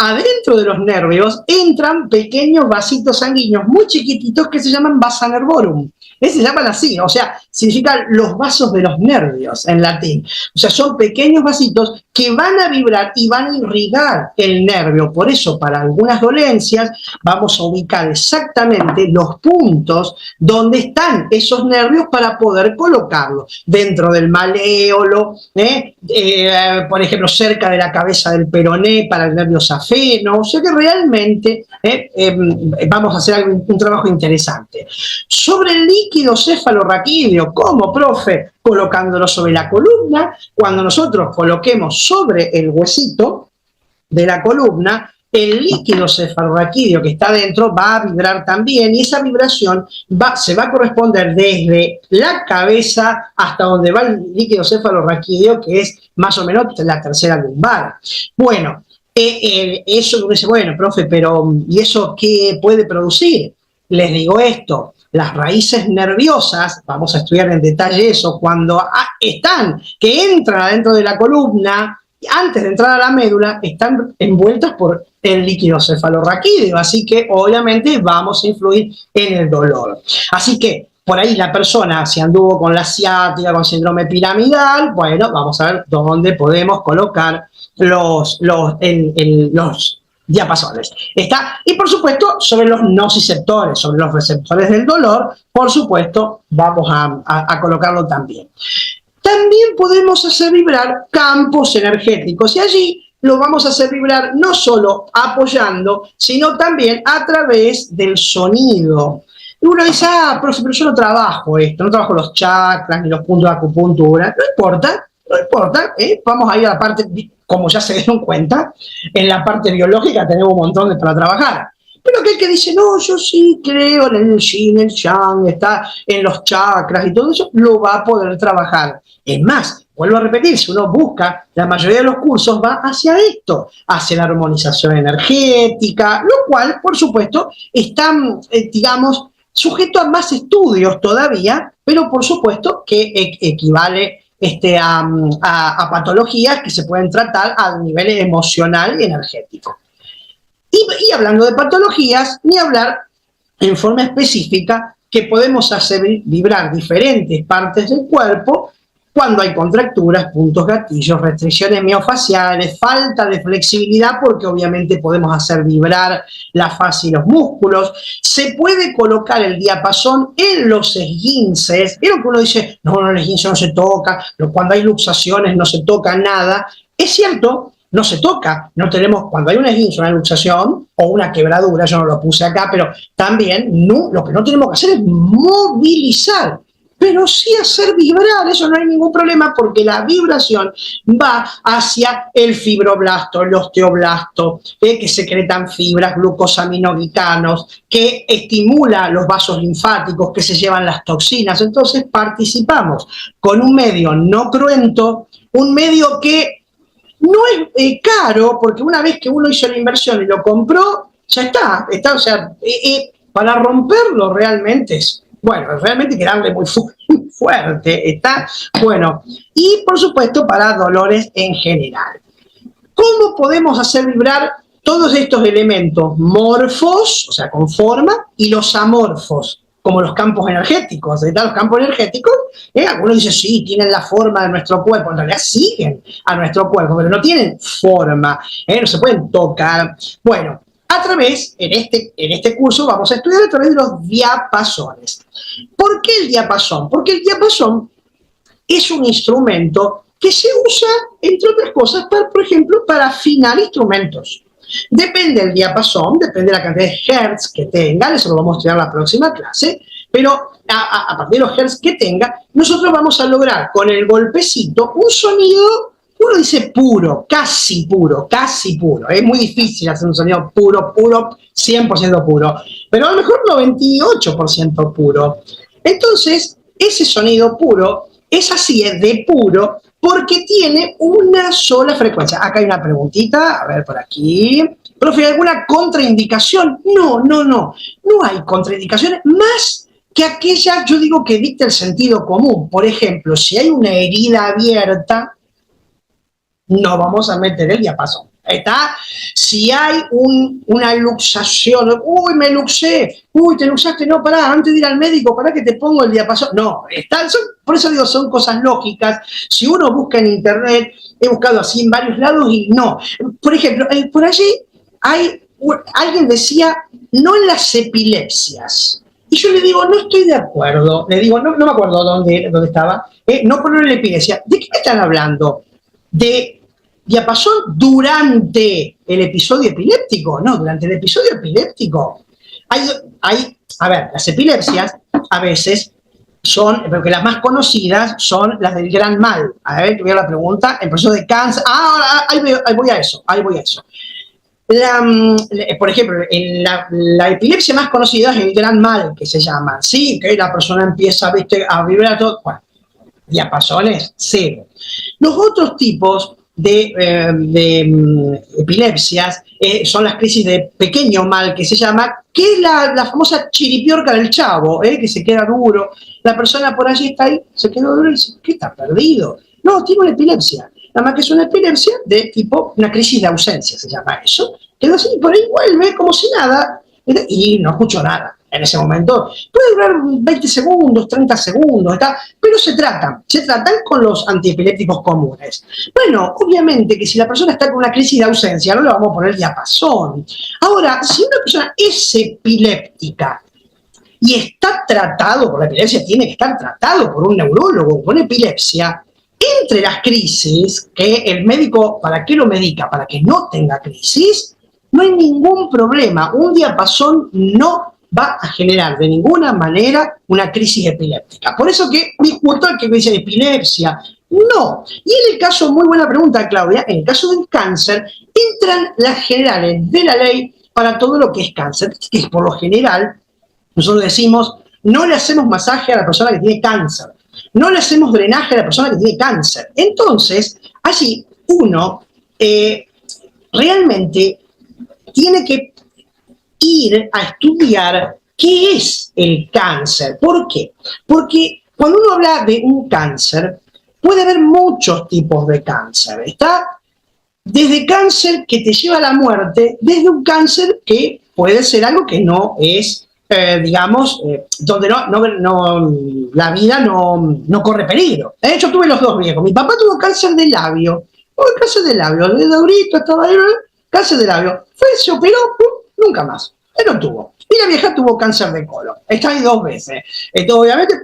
Speaker 1: Adentro de los nervios entran pequeños vasitos sanguíneos muy chiquititos que se llaman vasa nervorum. Se llaman así, o sea, significan los vasos de los nervios en latín. O sea, son pequeños vasitos que van a vibrar y van a irrigar el nervio. Por eso, para algunas dolencias, vamos a ubicar exactamente los puntos donde están esos nervios para poder colocarlos. Dentro del maléolo, por ejemplo, cerca de la cabeza del peroné para el nervio safeno. O sea que realmente vamos a hacer un trabajo interesante. Sobre el líquido cefalorraquídeo, ¿cómo, profe? Colocándolo sobre la columna. Cuando nosotros coloquemos sobre el huesito de la columna, el líquido cefalorraquídeo que está dentro va a vibrar también y esa vibración se va a corresponder desde la cabeza hasta donde va el líquido cefalorraquídeo, que es más o menos la tercera lumbar. Bueno, eso uno dice, bueno, profe, pero ¿y eso qué puede producir? Les digo esto, las raíces nerviosas, vamos a estudiar en detalle eso, cuando que entran adentro de la columna, antes de entrar a la médula, están envueltas por el líquido cefalorraquídeo, así que obviamente vamos a influir en el dolor. Así que por ahí la persona, si anduvo con la ciática, con síndrome piramidal, bueno, vamos a ver dónde podemos colocar los diapasones. Y por supuesto, sobre los nociceptores, sobre los receptores del dolor, por supuesto, vamos a colocarlo también. También podemos hacer vibrar campos energéticos y allí lo vamos a hacer vibrar no solo apoyando, sino también a través del sonido. Y uno dice, profe, pero yo no trabajo esto, no trabajo los chakras ni los puntos de acupuntura. No importa, no importa, vamos a ir a la parte, como ya se dieron cuenta, en la parte biológica tenemos un montón para trabajar. Pero aquel que dice, no, yo sí creo en el yin, el yang, está en los chakras y todo eso, lo va a poder trabajar. Es más, vuelvo a repetir, si uno busca, la mayoría de los cursos va hacia esto, hacia la armonización energética, lo cual, por supuesto, está, digamos, sujeto a más estudios todavía, pero por supuesto que equivale a patologías que se pueden tratar a nivel emocional y energético. Y hablando de patologías, ni hablar en forma específica que podemos hacer vibrar diferentes partes del cuerpo cuando hay contracturas, puntos gatillos, restricciones miofaciales, falta de flexibilidad, porque obviamente podemos hacer vibrar la fascia y los músculos. Se puede colocar el diapasón en los esguinces. Vieron que uno dice, no, el esguince no se toca, cuando hay luxaciones no se toca nada. Es cierto, no se toca, no tenemos, cuando hay un esguince, una luxación o una quebradura, yo no lo puse acá, pero también lo que no tenemos que hacer es movilizar, pero sí hacer vibrar, eso no hay ningún problema, porque la vibración va hacia el fibroblasto, el osteoblasto, que secretan fibras, glucosaminoglicanos, que estimula los vasos linfáticos, que se llevan las toxinas. Entonces participamos con un medio no cruento, un medio que no es caro, porque una vez que uno hizo la inversión y lo compró, ya está, o sea, para romperlo realmente es, bueno, realmente hay que darle muy fuerte, está, bueno, y por supuesto para dolores en general. ¿Cómo podemos hacer vibrar todos estos elementos morfos, o sea, con forma, y los amorfos, como los campos energéticos? Los campos energéticos, algunos dicen, sí, tienen la forma de nuestro cuerpo, en realidad siguen a nuestro cuerpo, pero no tienen forma, no se pueden tocar. Bueno, a través, en este curso vamos a estudiar a través de los diapasones. ¿Por qué el diapasón? Porque el diapasón es un instrumento que se usa, entre otras cosas, por ejemplo, para afinar instrumentos. Depende del diapasón, depende de la cantidad de hertz que tenga, eso lo vamos a estudiar en la próxima clase, pero a partir de los hertz que tenga, nosotros vamos a lograr con el golpecito un sonido, uno dice puro, casi puro, es muy difícil hacer un sonido puro, 100% puro, pero a lo mejor 98% puro. Entonces, ese sonido puro es así, es de puro, porque tiene una sola frecuencia. Acá hay una preguntita, a ver por aquí. Profe, ¿alguna contraindicación? No hay contraindicaciones más que aquella, yo digo, que dicta el sentido común. Por ejemplo, si hay una herida abierta, no vamos a meter el diapasón. ¿Está? Si hay una luxación, uy, me luxé, uy, te luxaste, no, pará, antes de ir al médico, pará que te pongo el diapasón. No, por eso digo, son cosas lógicas. Si uno busca en internet, he buscado así en varios lados y no. Por ejemplo, por allí alguien decía, no en las epilepsias. Y yo le digo, no estoy de acuerdo. Le digo, no me acuerdo dónde estaba. No poner la epilepsia. ¿De qué me están hablando? ¿De diapasón durante el episodio epiléptico? No, durante el episodio epiléptico. A ver, las epilepsias a veces son, porque las más conocidas son las del gran mal. A ver, te voy a la pregunta, el proceso de cáncer. Ahí voy a eso. Por ejemplo, la epilepsia más conocida es el gran mal, que se llama, sí, que la persona empieza, ¿viste?, a vibrar todo. Bueno, diapasones, cero. Los otros tipos de epilepsias son las crisis de pequeño mal, que se llama, que es la famosa chiripiorca del chavo, que se queda duro. La persona por allí está ahí, se quedó duro y dice, ¿qué está perdido? No, tiene una epilepsia. Nada más que es una epilepsia de tipo, una crisis de ausencia, se llama eso. Quedó así, por ahí vuelve como si nada, y no escucho nada. en ese momento, puede durar 20 segundos, 30 segundos, ¿está? Pero se tratan con los antiepilépticos comunes. Bueno, obviamente que si la persona está con una crisis de ausencia, no le vamos a poner diapasón. Ahora, si una persona es epiléptica y está tratado por la epilepsia, tiene que estar tratado por un neurólogo con epilepsia, entre las crisis, que el médico, ¿para qué lo medica? Para que no tenga crisis, no hay ningún problema. Un diapasón no va a generar de ninguna manera una crisis epiléptica. Por eso que discuto el que me dice epilepsia. No. Y en el caso, muy buena pregunta, Claudia, en el caso del cáncer, entran las generales de la ley para todo lo que es cáncer, que por lo general, nosotros decimos, no le hacemos masaje a la persona que tiene cáncer, no le hacemos drenaje a la persona que tiene cáncer. Entonces, allí uno realmente tiene que ir a estudiar qué es el cáncer. ¿Por qué? Porque cuando uno habla de un cáncer, puede haber muchos tipos de cáncer. Está desde cáncer que te lleva a la muerte, desde un cáncer que puede ser algo que no es, donde la vida no corre peligro. Yo tuve los dos viejos. Mi papá tuvo cáncer de labio. De Daurito, estaba ahí, cáncer de labio. Se operó, nunca más. Él no tuvo. Y la vieja tuvo cáncer de colon. Está ahí 2 veces. Entonces, obviamente,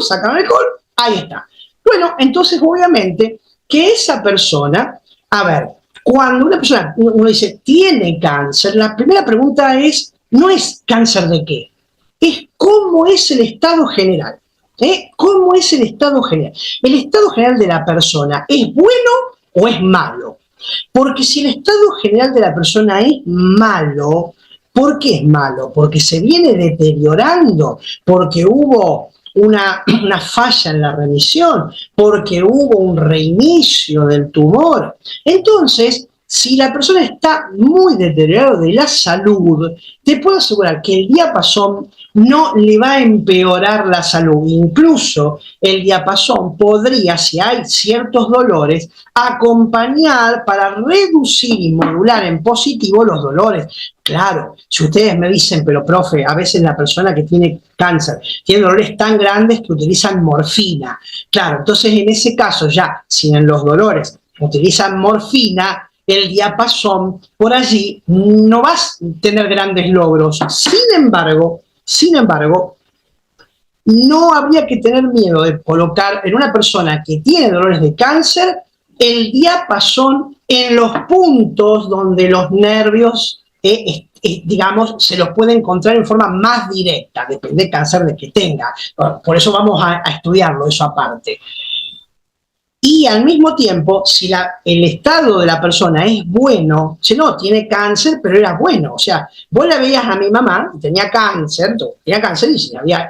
Speaker 1: sacan el colon, ahí está. Bueno, entonces, obviamente, que esa persona, a ver, cuando una persona, uno dice, tiene cáncer, la primera pregunta no es cáncer de qué, es cómo es el estado general. ¿Cómo es el estado general? El estado general de la persona, ¿es bueno o es malo? Porque si el estado general de la persona es malo, ¿por qué es malo? Porque se viene deteriorando, porque hubo una falla en la remisión, porque hubo un reinicio del tumor. Entonces, si la persona está muy deteriorada de la salud, te puedo asegurar que el diapasón no le va a empeorar la salud. Incluso el diapasón podría, si hay ciertos dolores, acompañar para reducir y modular en positivo los dolores. Claro, si ustedes me dicen, pero profe, a veces la persona que tiene cáncer tiene dolores tan grandes que utilizan morfina. Claro, entonces en ese caso ya, si en los dolores utilizan morfina, el diapasón por allí no vas a tener grandes logros. Sin embargo, no habría que tener miedo de colocar en una persona que tiene dolores de cáncer el diapasón en los puntos donde los nervios, se los puede encontrar en forma más directa, depende del cáncer de que tenga. Por eso vamos a estudiarlo, eso aparte. Y al mismo tiempo, si el estado de la persona es bueno, si no, tiene cáncer, pero era bueno. O sea, vos la veías a mi mamá, tenía cáncer y se había,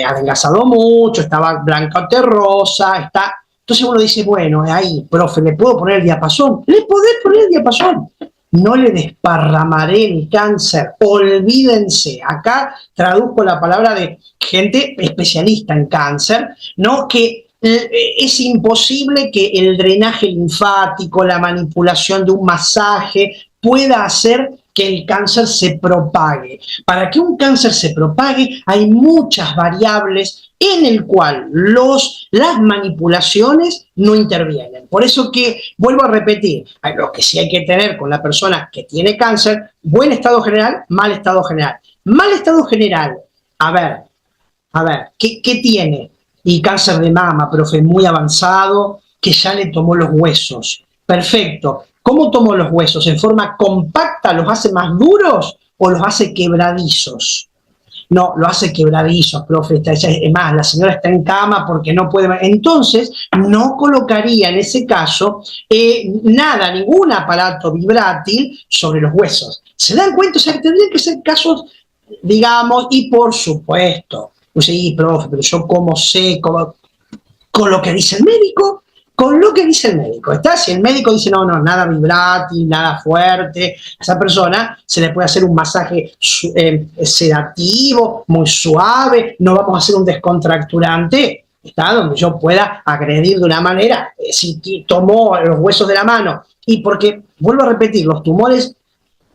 Speaker 1: adelgazado mucho, estaba blanca terrosa, Entonces uno dice, bueno, ahí, profe, ¿le puedo poner el diapasón? Le podés poner el diapasón. No le desparramaré el cáncer, olvídense. Acá traduzco la palabra de gente especialista en cáncer, ¿no? Que es imposible que el drenaje linfático, la manipulación de un masaje pueda hacer que el cáncer se propague. Para que un cáncer se propague hay muchas variables en el cual las manipulaciones no intervienen. Por eso que, vuelvo a repetir, lo que sí hay que tener con la persona que tiene cáncer, buen estado general, mal estado general. Mal estado general, a ver, ¿qué tiene? Y cáncer de mama, profe, muy avanzado, que ya le tomó los huesos. Perfecto. ¿Cómo tomó los huesos? ¿En forma compacta los hace más duros o los hace quebradizos? No, lo hace quebradizos, profe. Es más, la señora está en cama porque no puede. Entonces, no colocaría en ese caso ningún aparato vibrátil sobre los huesos. ¿Se dan cuenta? O sea, que tendrían que ser casos, y por supuesto, sí, profe, pero yo cómo sé, con lo que dice el médico. Con lo que dice el médico, ¿está? Si el médico dice, no, nada vibrátil, nada fuerte, a esa persona se le puede hacer un masaje sedativo, muy suave, no vamos a hacer un descontracturante, ¿está? Donde yo pueda agredir de una manera, si tomó los huesos de la mano, y porque, vuelvo a repetir, los tumores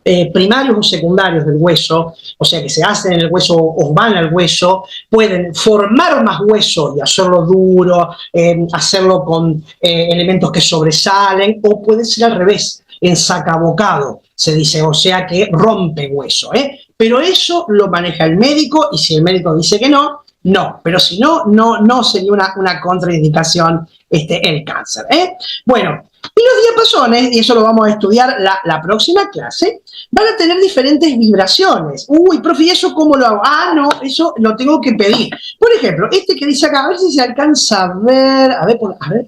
Speaker 1: primarios o secundarios del hueso, o sea que se hacen en el hueso o van al hueso, pueden formar más hueso y hacerlo duro, hacerlo con elementos que sobresalen, o puede ser al revés, ensacabocado, se dice, o sea que rompe hueso, pero eso lo maneja el médico, y si el médico dice que no, no, pero si no, no sería una contraindicación el cáncer. Bueno, y los diapasones, y eso lo vamos a estudiar la próxima clase, van a tener diferentes vibraciones. Uy, profe, ¿y eso cómo lo hago? Ah, no, eso lo tengo que pedir. Por ejemplo, este que dice acá, a ver si se alcanza a ver,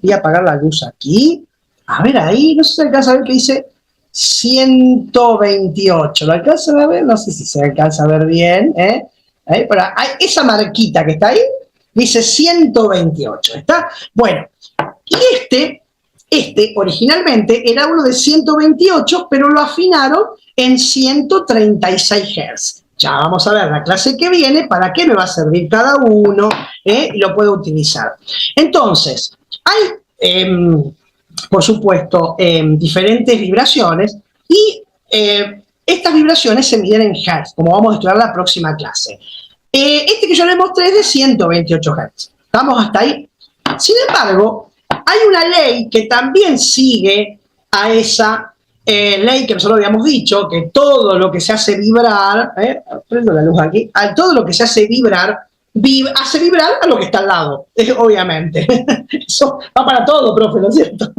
Speaker 1: voy a apagar la luz aquí, a ver ahí, no sé si se alcanza a ver que dice 128, ¿lo alcanzan a ver? No sé si se alcanza a ver bien, pero esa marquita que está ahí, dice 128, ¿está? Bueno, y este originalmente era uno de 128, pero lo afinaron en 136 Hz. Ya vamos a ver la clase que viene para qué me va a servir cada uno, y lo puedo utilizar. Entonces, hay, por supuesto, diferentes vibraciones, y estas vibraciones se miden en Hz, como vamos a estudiar la próxima clase. Este que yo les mostré es de 128 Hz. ¿Estamos hasta ahí? Sin embargo, hay una ley que también sigue a esa ley que nosotros habíamos dicho, que todo lo que se hace vibrar, prendo la luz aquí, todo lo que se hace vibrar, hace vibrar a lo que está al lado, obviamente. Eso va para todo, profe, ¿no es cierto?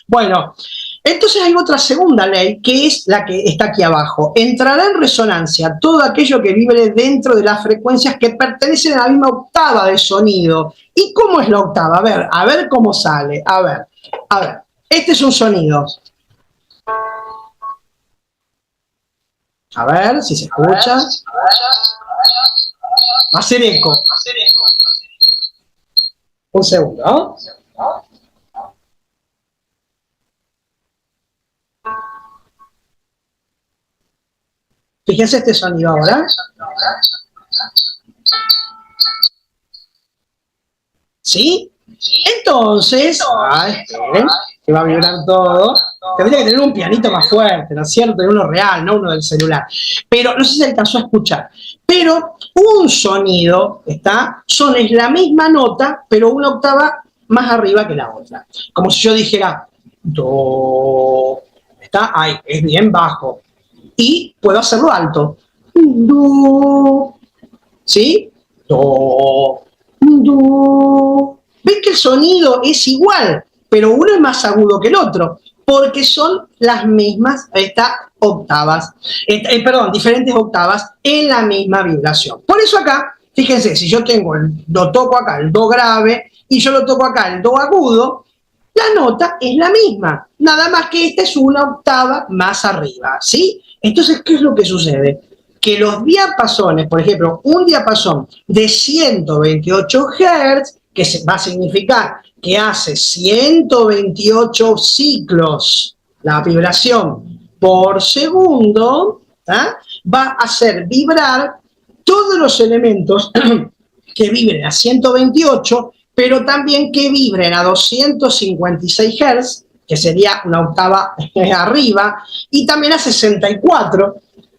Speaker 1: Bueno, entonces hay otra segunda ley, que es la que está aquí abajo. Entrará en resonancia todo aquello que vibre dentro de las frecuencias que pertenecen a la misma octava de sonido. ¿Y cómo es la octava? A ver cómo sale. A ver. Este es un sonido. A ver si se escucha. Va a hacer eco. Un segundo, ¿no? Fíjense este sonido ahora. ¿Sí? Entonces, esperen, que va a vibrar todo. Tendría que tener un pianito más fuerte, ¿no es cierto? Tener uno real, no uno del celular. Pero no sé si se alcanzó a escuchar. Pero un sonido, es la misma nota, pero una octava más arriba que la otra. Como si yo dijera do, está ahí, es bien bajo. Y puedo hacerlo alto. Do, ¿sí? Do, do. ¿Ven que el sonido es igual, pero uno es más agudo que el otro? Porque son las mismas octavas, diferentes octavas en la misma vibración. Por eso acá, fíjense, si yo lo toco acá el do grave y yo lo toco acá el do agudo, la nota es la misma, nada más que esta es una octava más arriba, ¿sí? Entonces, ¿qué es lo que sucede? Que los diapasones, por ejemplo, un diapasón de 128 Hz, que va a significar que hace 128 ciclos la vibración por segundo, va a hacer vibrar todos los elementos que vibren a 128, pero también que vibren a 256 Hz, que sería una octava arriba, y también a 64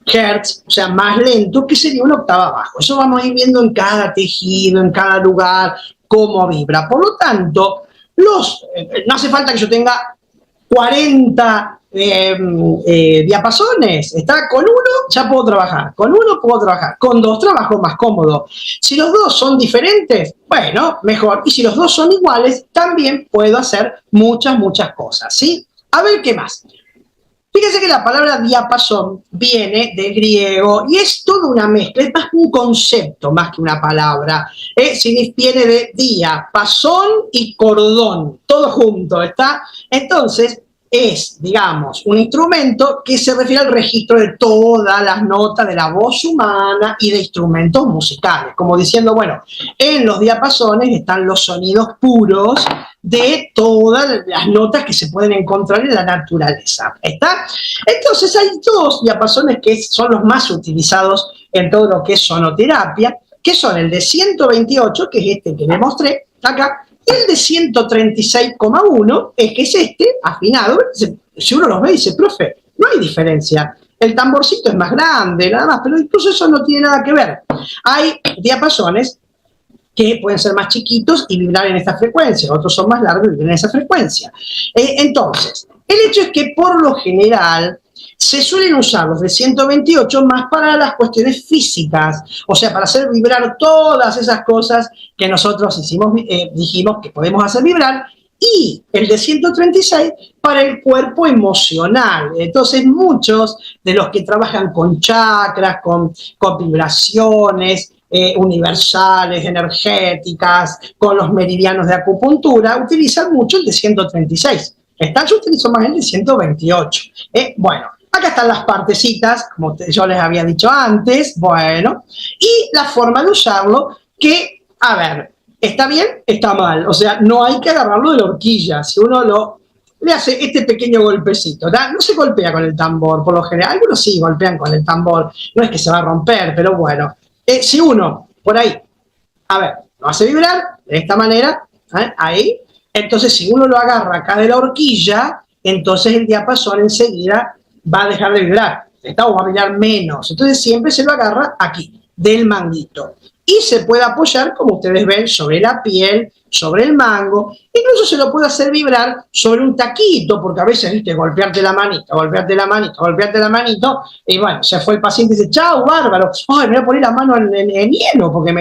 Speaker 1: Hz, o sea, más lento, que sería una octava abajo. Eso vamos a ir viendo en cada tejido, en cada lugar, cómo vibra. Por lo tanto, no hace falta que yo tenga 40 diapasones. Con uno ya puedo trabajar, con uno puedo trabajar, con dos trabajo más cómodo. Si los dos son diferentes, bueno, mejor. Y si los dos son iguales, también puedo hacer muchas cosas, ¿sí? A ver, ¿qué más? Fíjense que la palabra diapasón viene del griego y es toda una mezcla, es más un concepto más que una palabra. Viene de diapasón y cordón, todo junto, ¿está? Entonces, es, digamos, un instrumento que se refiere al registro de todas las notas de la voz humana y de instrumentos musicales, como diciendo, bueno, en los diapasones están los sonidos puros de todas las notas que se pueden encontrar en la naturaleza, ¿está? Entonces hay dos diapasones que son los más utilizados en todo lo que es sonoterapia, que son el de 128, que es este que le mostré acá, y el de 136,1, que es este, afinado. Si uno los ve y dice, profe, no hay diferencia el tamborcito es más grande, nada más, pero incluso eso no tiene nada que ver. Hay diapasones que pueden ser más chiquitos y vibrar en esta frecuencia, otros son más largos y vibran en esa frecuencia. Entonces, el hecho es que por lo general se suelen usar los de 128 más para las cuestiones físicas, o sea, para hacer vibrar todas esas cosas que nosotros dijimos que podemos hacer vibrar, y el de 136 para el cuerpo emocional. Entonces, muchos de los que trabajan con chakras, con vibraciones, universales, energéticas, con los meridianos de acupuntura, utilizan mucho el de 136. Yo utilizo más el de 128. Bueno, acá están las partecitas, como yo les había dicho antes, bueno, y la forma de usarlo que, a ver, ¿está bien? Está mal. O sea, no hay que agarrarlo de la horquilla. Si uno le hace este pequeño golpecito, ¿verdad? No se golpea con el tambor, por lo general. Algunos sí golpean con el tambor. No es que se va a romper, pero bueno. Si uno, por ahí, a ver, lo hace vibrar de esta manera, ahí, entonces si uno lo agarra acá de la horquilla, entonces el diapasón enseguida va a dejar de vibrar, o va a vibrar menos. Entonces siempre se lo agarra aquí, del manguito. Y se puede apoyar, como ustedes ven, sobre la piel, sobre el mango. Incluso se lo puede hacer vibrar sobre un taquito, porque a veces, viste, golpearte la manito, golpearte la manito, golpearte la manito, y bueno, se fue el paciente y dice, chao, bárbaro, ay, me voy a poner la mano en hielo porque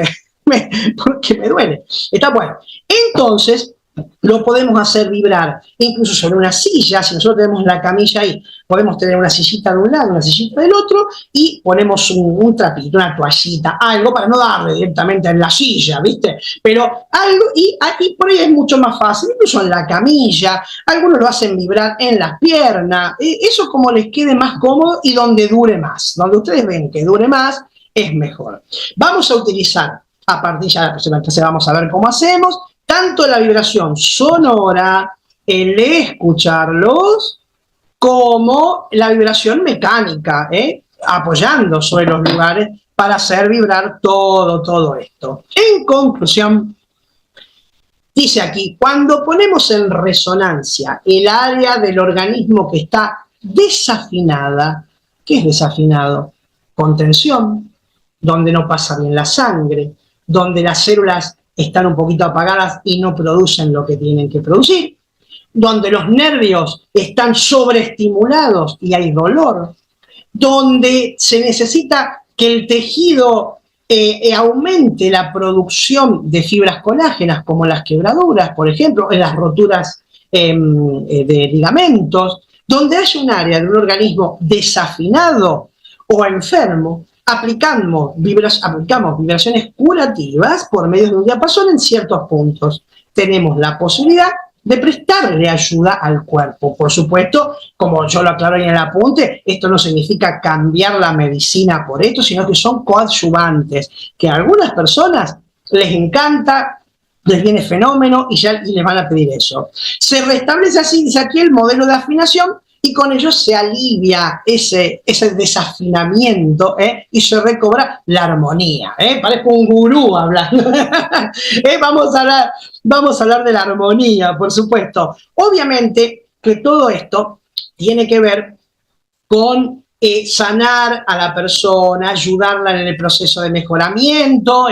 Speaker 1: porque me duele. Está bueno. Entonces, lo podemos hacer vibrar incluso sobre una silla. Si nosotros tenemos la camilla ahí, podemos tener una sillita de un lado, una sillita del otro, y ponemos un trapito, una toallita, algo para no darle directamente en la silla, ¿viste? Pero algo, y aquí por ahí es mucho más fácil, incluso en la camilla. Algunos lo hacen vibrar en las piernas, eso como les quede más cómodo y donde dure más. Donde ustedes ven que dure más, es mejor. Vamos a utilizar, a partir ya, entonces vamos a ver cómo hacemos, tanto la vibración sonora, el escucharlos, como la vibración mecánica, apoyando sobre los lugares para hacer vibrar todo esto. En conclusión, dice aquí, cuando ponemos en resonancia el área del organismo que está desafinada, ¿qué es desafinado? Contención, donde no pasa bien la sangre, donde las células están un poquito apagadas y no producen lo que tienen que producir, donde los nervios están sobreestimulados y hay dolor, donde se necesita que el tejido aumente la producción de fibras colágenas, como las quebraduras, por ejemplo, en las roturas de ligamentos, donde hay un área de un organismo desafinado o enfermo, aplicamos vibraciones curativas por medio de un diapasón en ciertos puntos. Tenemos la posibilidad de prestarle ayuda al cuerpo. Por supuesto, como yo lo aclaro en el apunte, esto no significa cambiar la medicina por esto, sino que son coadyuvantes, que a algunas personas les encanta, les viene fenómeno y les van a pedir eso. Se restablece así, dice aquí, el modelo de afinación, y con ello se alivia ese desafinamiento y se recobra la armonía. Parezco un gurú hablando. Vamos a hablar de la armonía, por supuesto. Obviamente que todo esto tiene que ver con sanar a la persona, ayudarla en el proceso de mejoramiento.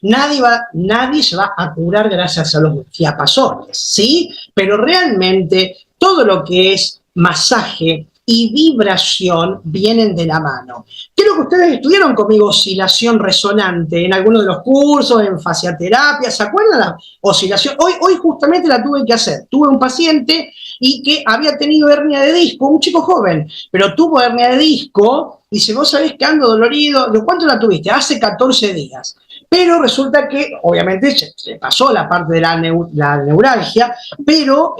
Speaker 1: Nadie se va a curar gracias a los diapasones, ¿sí? Pero realmente todo lo que es masaje y vibración vienen de la mano. Creo que ustedes estudiaron conmigo oscilación resonante en alguno de los cursos, en fasciaterapia. ¿Se acuerdan la oscilación? Hoy justamente la tuve que hacer. Tuve un paciente y que había tenido hernia de disco, un chico joven, pero tuvo hernia de disco y dice, vos sabés que ando dolorido. ¿De cuánto la tuviste? Hace 14 días. Pero resulta que, obviamente, se pasó la parte de la neuralgia, pero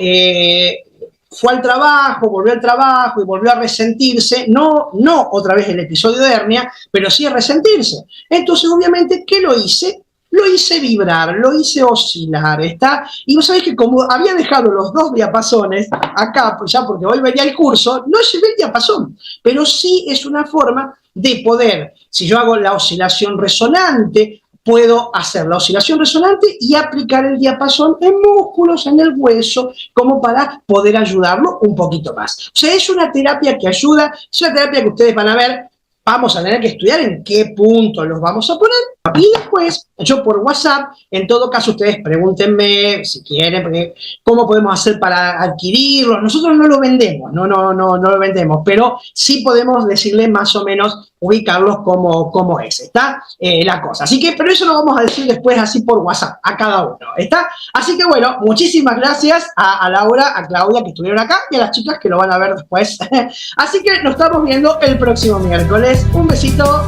Speaker 1: fue al trabajo, volvió al trabajo y volvió a resentirse, no otra vez el episodio de hernia, pero sí a resentirse. Entonces, obviamente, ¿qué lo hice? Lo hice vibrar, lo hice oscilar, ¿está? Y vos sabés que como había dejado los dos diapasones acá, pues ya porque hoy venía el curso, no llevé el diapasón, pero sí es una forma de poder, si yo hago la oscilación resonante, puedo hacer la oscilación resonante y aplicar el diapasón en músculos, en el hueso, como para poder ayudarlo un poquito más. O sea, es una terapia que ayuda, es una terapia que ustedes van a ver. Vamos a tener que estudiar en qué punto los vamos a poner y después yo por WhatsApp, en todo caso ustedes pregúntenme si quieren, porque cómo podemos hacer para adquirirlo. Nosotros no lo vendemos, no lo vendemos, pero sí podemos decirles más o menos, ubicarlos como es, ¿está? La cosa. Así que, pero eso lo vamos a decir después así por WhatsApp a cada uno, ¿está? Así que bueno, muchísimas gracias a Laura, a Claudia que estuvieron acá y a las chicas que lo van a ver después. Así que nos estamos viendo el próximo miércoles. Un besito.